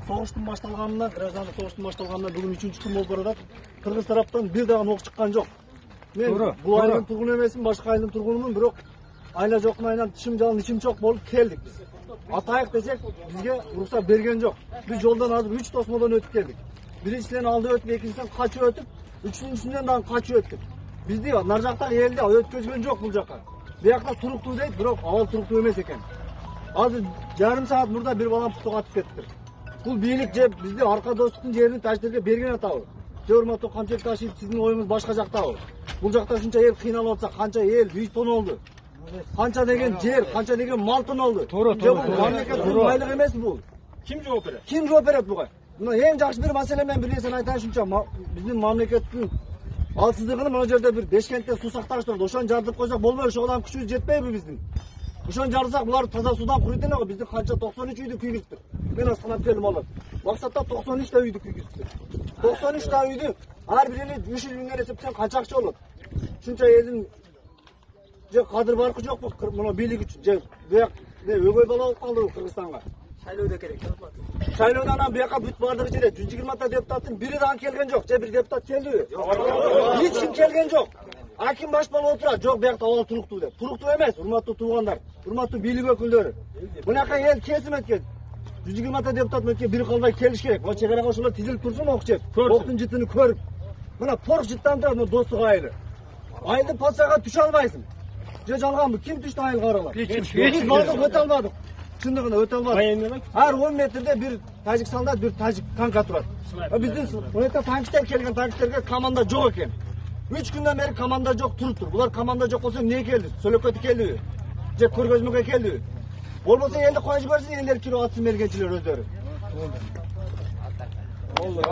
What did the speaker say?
soğuştun baştalganından, gраждандык soğuştun baştalganından bugün 3-cü gün bolуп баратат. Кыргыз тараптан bir дагы ok чыккан жок. Men bu айдын тургуну эмесмин, башка айдын тургунумун, бирок айла жоктун айынан тишим жалын, ичим чок болуп келдик биз. Атайык десек, бизге уруксат берген жок. Биз жолдон азыр 3 тосмодон өтүп келдик. Биринчиден алды өтүп, экинчиден качып өтүп, үчүнчүсүнөн дагы качып өттүк. Бизди нар жактагы элди өткөзгөн жок бул жака. Биякта туруктуу дейт, бирок абал туруктуу эмес экен. Азыр жарым саат мурда бир балам путуп атып кетти. Бул бийлик же бизди арка достуктун жерин таштерге берген атабы? Же урматтуу Камчек Ташиев, сиздин оюңуз башка жактабы? Бул жакта ушунча эл кыйналып атса, канча эл үй тонолду? Канча деген жер, канча деген мал тонолду? Же бул мамлекеттин байлыгы эмес бул? Ким жооп берет? Ким жооп берет буга? Мына эң жакшы бир маселе менен бир нерсени айтайын, ушунча биздин мамлекеттин алсыздыгын мына жерде бир Бешкентте суу сактагыч турду. Ошону жардырып койсок болбойбу? Ошого дагы күчүбүз жетпейби биздин? Ошону жарсак булар таза суудан курuyт эле го. Биздин канча 93 үйдү күйгүздүк. Мен санап келдим алар. Максатта 93 та үйдү күйгүздүк. 93 та үйдү ар биrini 300 миңден эсептесең канча акча болот? Ушунча элдин же кадыр баркы жокпу мына бийлик үчүн? Же буяк өгөй бала болуп калдыбы Кыргызстанга? Шайлоодо керек. Шайлоодон анан буяка бүт бардыгы жерде 120 та депутаттын бири дагы келген жок. Же бир депутат келдиби? Эч ким келген жок. Аким баш болуп отурат. Жок, буякта абал туруктуу деп. Туруктуу эмес, урматтуу туугандар, урматтуу бийлик өкүлдөрү. Мынакай эл келсин эткен. 120 та депутат мөкө бир калбай келиш керек. Мына чек арага ошолор тизилип турсун, ок жеп. Октун жытын көрүп. Мына порк жыттанды, мына достук айылы. Айылды патшага түшө албайсың. Же жалганбы? Ким түштү айылга аралап? Эч бардык өтө албадык. Чындыгында өтө албадык. Ар 10 метрде бир тажик солдат, бир тажик танка турат. Биздин мына танктер келген, танктерге команда жок экен. 3 күндөн бери команда жок туруптур. Булар команда жок болсо эмне келди? Сөлөкөтү келдиби? Же көргөзмөгө келдиби? Болбосо элди кое жиберсин, элдер кирип атсын мергенчилер өздөрү. Болду.